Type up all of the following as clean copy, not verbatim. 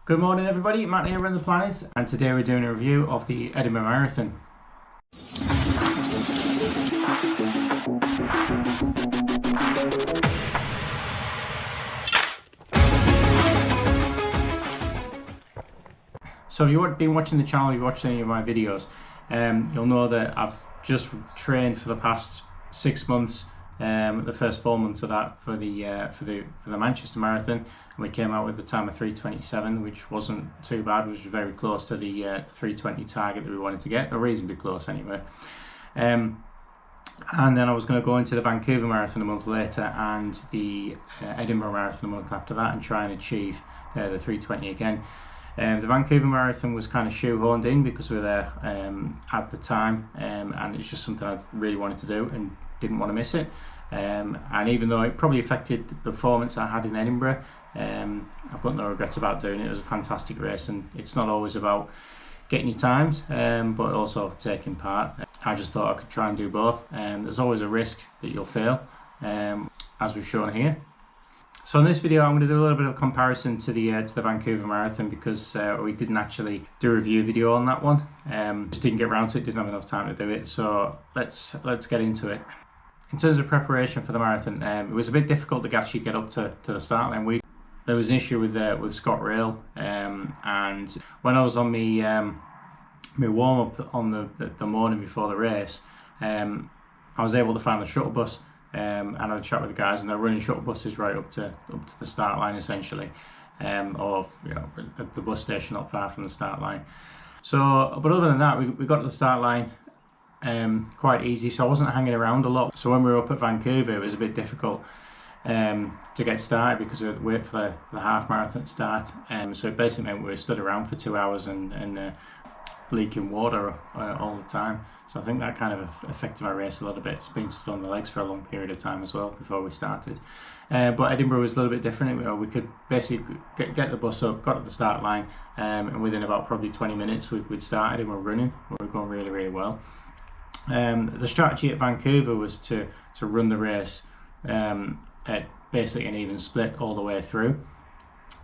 Good morning everybody, Matt here around the planet, and today we're doing a review of the Edinburgh Marathon. So if you've been watching the channel, you've watched any of my videos, you'll know that I've just trained for the past 6 months, the first 4 months of that for the Manchester Marathon, and we came out with the time of 3:27, which wasn't too bad, which was very close to the 3:20 target that we wanted to get, or reasonably close anyway. And then I was going to go into the Vancouver Marathon a month later and the Edinburgh Marathon a month after that and try and achieve the 3:20 again. The Vancouver Marathon was kind of shoehorned in because we were there at the time, and it's just something I really wanted to do and didn't want to miss it. And even though it probably affected the performance I had in Edinburgh, I've got no regrets about doing it. It was a fantastic race, and it's not always about getting your times, but also taking part. I just thought I could try and do both. There's always a risk that you'll fail, as we've shown here. So in this video I'm going to do a little bit of comparison to the Vancouver Marathon, because we didn't actually do a review video on that one. Just didn't get around to it, didn't have enough time to do it. So let's get into it. In terms of preparation for the marathon, it was a bit difficult to actually get up to the start line. There was an issue with ScotRail, and when I was on my warm up on the morning before the race, I was able to find the shuttle bus. And I had a chat with the guys, and they're running shuttle buses right up to the start line essentially, or the bus station not far from the start line. So, but other than that, we got to the start line quite easy, so I wasn't hanging around a lot. So when we were up at Vancouver, it was a bit difficult to get started because we had to wait for the half marathon to start. So it basically meant we were stood around for 2 hours and leaking water all the time. So I think that kind of affected my race a little bit, just being stood on the legs for a long period of time as well before we started. But Edinburgh was a little bit different. We could basically get the bus up, got to the start line, and within about probably 20 minutes we'd started and we're running. We were going really, really well. The strategy at Vancouver was to run the race at basically an even split all the way through.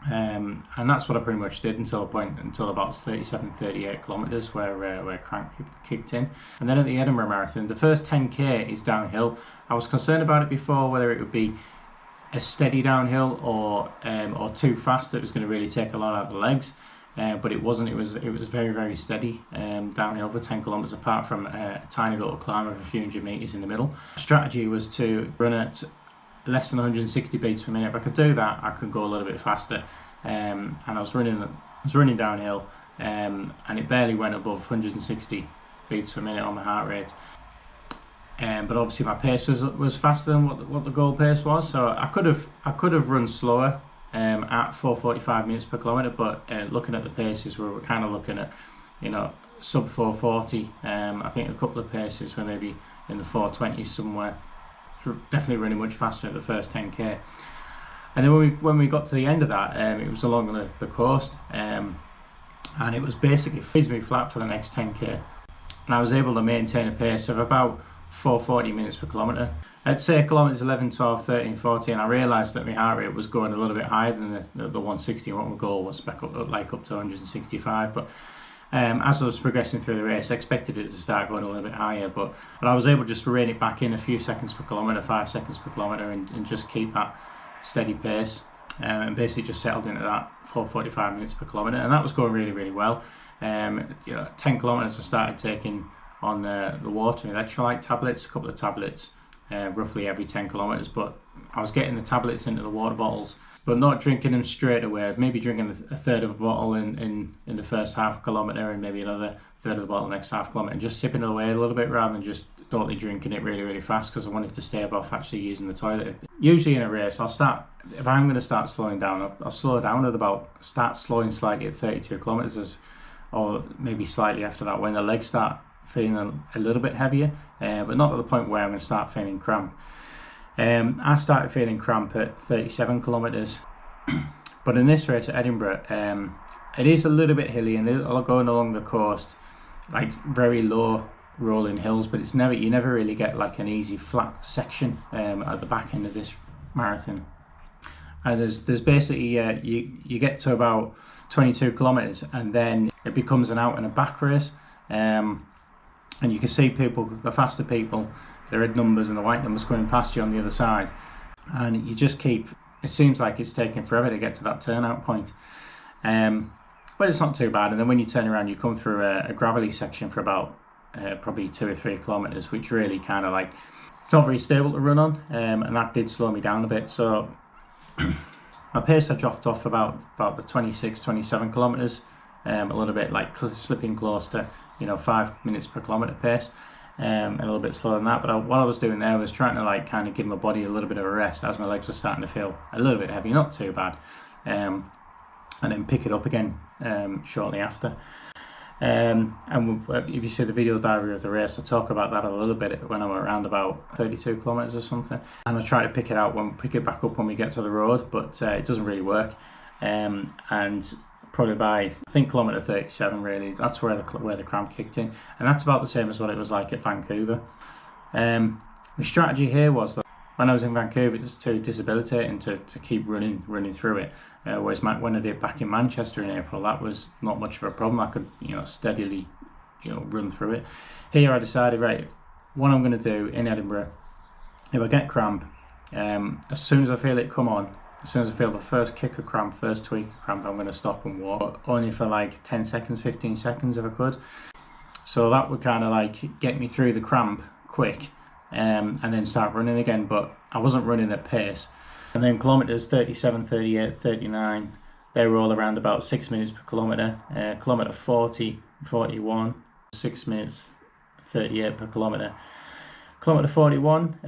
And that's what I pretty much did until about 37-38 kilometers where crank kicked in. And then at the Edinburgh Marathon, the first 10k is downhill. I was concerned about it before, whether it would be a steady downhill or too fast that was going to really take a lot out of the legs. But it wasn't. It was very, very steady downhill for 10 kilometers, apart from a tiny little climb of a few hundred meters in the middle. The strategy was to run at less than 160 beats per minute. If I could do that, I could go a little bit faster. And I was running downhill, and it barely went above 160 beats per minute on my heart rate. But obviously my pace was faster than what the goal pace was, so I could have run slower at 4:45 minutes per kilometre. But looking at the paces, we were kind of looking at sub 4:40. I think a couple of paces were maybe in the 4:20s somewhere. Definitely running much faster at the first 10k. And then when we got to the end of that, it was along the coast, and it was basically reasonably flat for the next 10k. And I was able to maintain a pace of about 4:40 minutes per kilometre. I'd say kilometres 11, 12, 13, 14, I realised that my heart rate was going a little bit higher than the 160, and what my goal was up to 165. But as I was progressing through the race, I expected it to start going a little bit higher, but I was able just to rein it back in a few seconds per kilometre, 5 seconds per kilometre, and just keep that steady pace, and basically just settled into that 4:45 minutes per kilometre, and that was going really, really well. 10 kilometres I started taking on the water and electrolyte tablets, a couple of tablets roughly every 10 kilometres, but I was getting the tablets into the water bottles, but not drinking them straight away. Maybe drinking a third of a bottle in the first half kilometre, and maybe another third of the bottle next half kilometre, and just sipping it away a little bit rather than just totally drinking it really, really fast, because I wanted to stave off actually using the toilet. Usually in a race, if I'm going to start slowing down, I'll slow down at start slowing slightly at 32 kilometres, or maybe slightly after that, when the legs start feeling a little bit heavier, but not at the point where I'm going to start feeling cramp. I started feeling cramp at 37 kilometres, but in this race at Edinburgh, it is a little bit hilly and going along the coast, like very low rolling hills, but you never really get like an easy flat section at the back end of this marathon. And there's basically you get to about 22 kilometers, and then it becomes an out and a back race. And you can see people, the faster people, the red numbers and the white numbers coming past you on the other side, and you just keep, it seems like it's taking forever to get to that turnout point. But it's not too bad. And then when you turn around, you come through a gravelly section for about probably 2 or 3 kilometers, which really kind of like, it's not very stable to run on, and that did slow me down a bit. So my pace I dropped off about the 26, 27 kilometers, a little bit like slipping close to 5 minutes per kilometer pace, and a little bit slower than that. But what I was doing there was trying to like kind of give my body a little bit of a rest as my legs were starting to feel a little bit heavy, not too bad, and then pick it up again shortly after. And if you see the video diary of the race, I talk about that a little bit when I'm around about 32 kilometers or something, and I try to pick it back up when we get to the road, but it doesn't really work. And probably by, I think, kilometer 37, really, that's where the cramp kicked in, and that's about the same as what it was like at Vancouver. The strategy here was that when I was in Vancouver, it was too debilitating to keep running through it. Whereas when I did back in Manchester in April, that was not much of a problem. I could steadily run through it. Here I decided, right, what I'm going to do in Edinburgh, if I get cramp, as soon as I feel it come on, as soon as I feel the first kick of cramp, first tweak of cramp, I'm going to stop and walk, but only for like 10 seconds, 15 seconds if I could. So that would kind of like get me through the cramp quick, and then start running again. But I wasn't running at pace. And then kilometers 37, 38, 39, they were all around about 6 minutes per kilometer. Kilometer 40, 41, 6 minutes 38 per kilometer. Kilometer 41,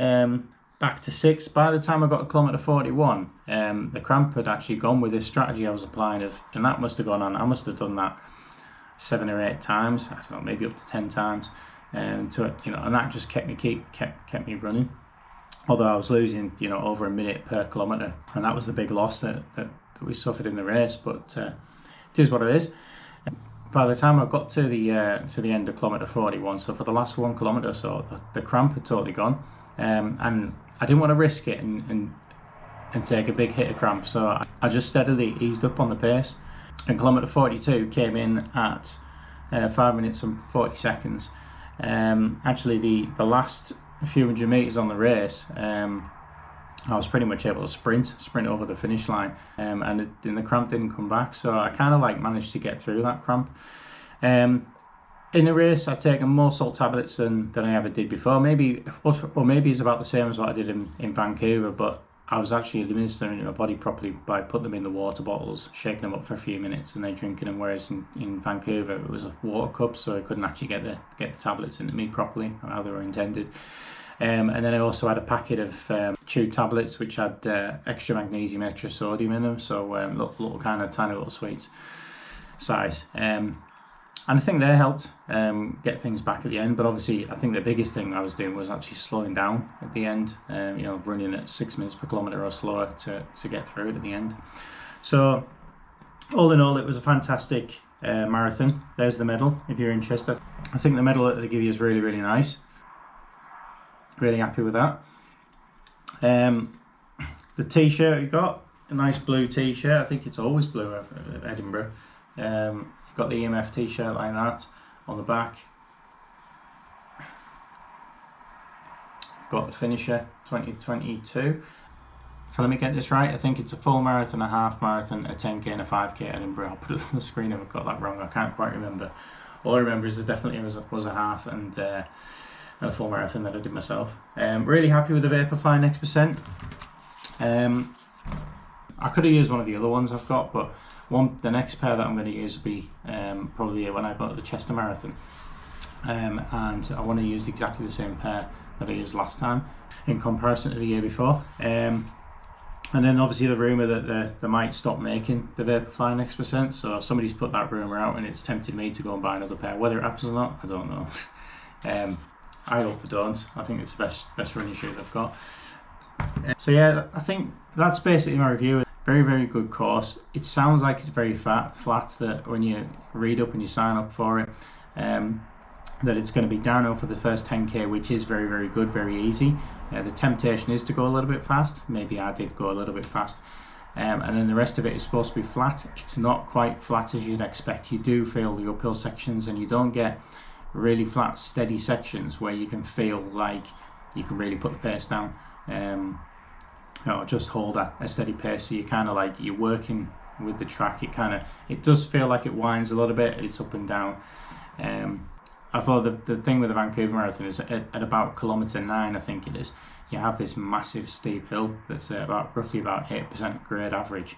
back to 6. By the time I got to kilometer 41, the cramp had actually gone with this strategy I was applying, and that must have gone on. I must have done that 7 or 8 times. I don't know, maybe up to 10 times. And that just kept me running. Although I was losing, over a minute per kilometre, and that was the big loss that we suffered in the race. But it is what it is. By the time I got to the end of kilometre 41, so for the last 1 kilometre or so, the cramp had totally gone, and I didn't want to risk it and take a big hit of cramp. So I just steadily eased up on the pace, and kilometre 42 came in at 5 minutes and 40 seconds. Actually, the last few hundred meters on the race, I was pretty much able to sprint over the finish line, and the cramp didn't come back, so I kind of like managed to get through that cramp. In the race, I'd taken more salt tablets than I ever did before. Maybe it's about the same as what I did in Vancouver, but I was actually administering my body properly by putting them in the water bottles, shaking them up for a few minutes, and then drinking them. Whereas in Vancouver, it was a water cup, so I couldn't actually get the tablets into me properly, how they were intended. And then I also had a packet of chewed tablets which had extra magnesium, extra sodium in them, so little kind of tiny little sweets size. And I think they helped get things back at the end. But obviously, I think the biggest thing I was doing was actually slowing down at the end, running at 6 minutes per kilometre or slower to get through it at the end. So all in all, it was a fantastic marathon. There's the medal if you're interested. I think the medal that they give you is really, really nice. Really happy with that. The t-shirt you got, a nice blue t-shirt. I think it's always blue at Edinburgh. You've got the EMF t-shirt like that on the back. Got the finisher 2022. So let me get this right. I think it's a full marathon, a half marathon, a 10k and a 5k at Edinburgh. I'll put it on the screen if I've got that wrong. I can't quite remember. All I remember is it definitely was a half and a full marathon that I did myself. Really happy with the Vaporfly Next Percent. I could have used one of the other ones I've got, but the next pair that I'm going to use will be probably when I go to the Chester Marathon. And I want to use exactly the same pair that I used last time in comparison to the year before. And then obviously the rumour that they might stop making the Vaporfly Next Percent, so somebody's put that rumour out and it's tempted me to go and buy another pair. Whether it happens or not, I don't know. I hope I don't. I think it's the best running shoe they've got. So yeah, I think that's basically my review. Very, very good course. It sounds like it's very flat that when you read up and you sign up for it, that it's going to be downhill for the first 10k, which is very, very good, very easy. The temptation is to go a little bit fast. Maybe I did go a little bit fast. and then the rest of it is supposed to be flat. It's not quite flat as you'd expect. You do feel the uphill sections, and you don't get really flat, steady sections where you can feel like you can really put the pace down, or just hold a steady pace. So you kind of like, you're working with the track. It does feel like it winds a little bit, and it's up and down. I thought the thing with the Vancouver Marathon is at about kilometre 9, I think it is, you have this massive steep hill that's roughly about 8% grade average,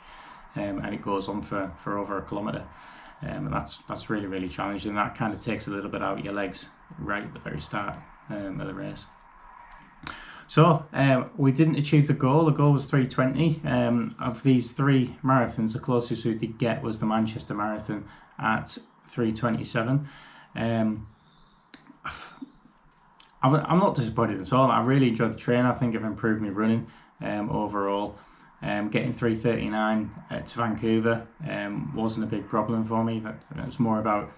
and it goes on for over a kilometre, and that's really, really challenging. That kind of takes a little bit out of your legs right at the very start of the race. So we didn't achieve the goal. The goal was 3:20. Of these 3 marathons, the closest we did get was the Manchester Marathon at 3:27. I'm not disappointed at all. I really enjoyed the train. I think I've improved my running overall. Getting 3:39 to Vancouver wasn't a big problem for me. It was more about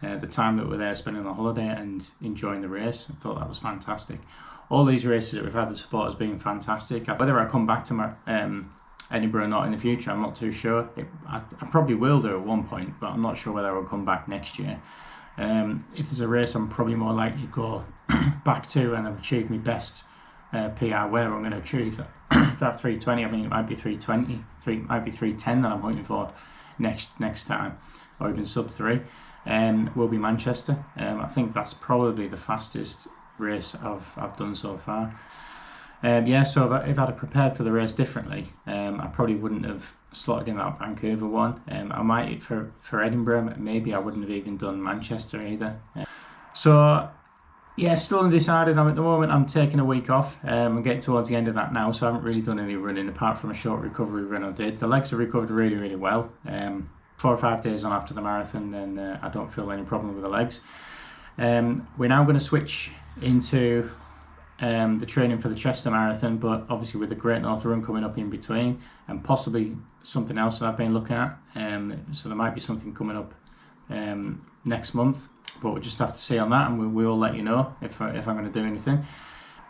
the time that we're there spending the holiday and enjoying the race. I thought that was fantastic. All these races that we've had, the support has been fantastic. Whether I come back to Edinburgh or not in the future, I'm not too sure. I probably will do at one point, but I'm not sure whether I will come back next year. If there's a race I'm probably more likely to go back to and achieve my best PR, where I'm going to achieve that 3:20. I mean, it might be 3:20, might be 3:10 that I'm hoping for next time, or even sub 3. Will be Manchester. I think that's probably the fastest race I've done so far. So if I'd have prepared for the race differently, I probably wouldn't have slotted in that Vancouver one. I might, for Edinburgh, maybe I wouldn't have even done Manchester either. So yeah, still undecided. At the moment I'm taking a week off. I'm getting towards the end of that now, so I haven't really done any running apart from a short recovery run I did. The legs have recovered really, really well. 4 or 5 days on after the marathon, then I don't feel any problem with the legs. We're now going to switch into the training for the Chester Marathon, but obviously with the Great North Run coming up in between, and possibly something else that I've been looking at. So there might be something coming up next month, but we'll just have to see on that, and we'll let you know if I'm going to do anything.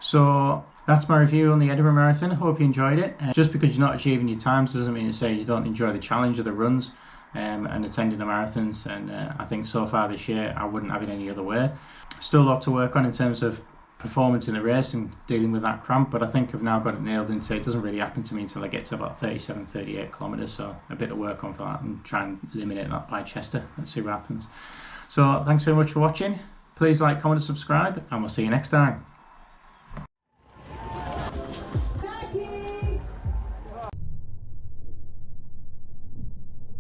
So that's my review on the Edinburgh Marathon. I hope you enjoyed it. Just because you're not achieving your times doesn't mean to say you don't enjoy the challenge of the runs and attending the marathons. And I think so far this year I wouldn't have it any other way. Still a lot to work on in terms of performance in the race and dealing with that cramp, but I think I've now got it nailed into it. Doesn't really happen to me until I get to about 37-38 kilometres, so a bit of work on for that and try and eliminate that by Chester and see what happens. So thanks very much for watching. Please like, comment and subscribe, and we'll see you next time.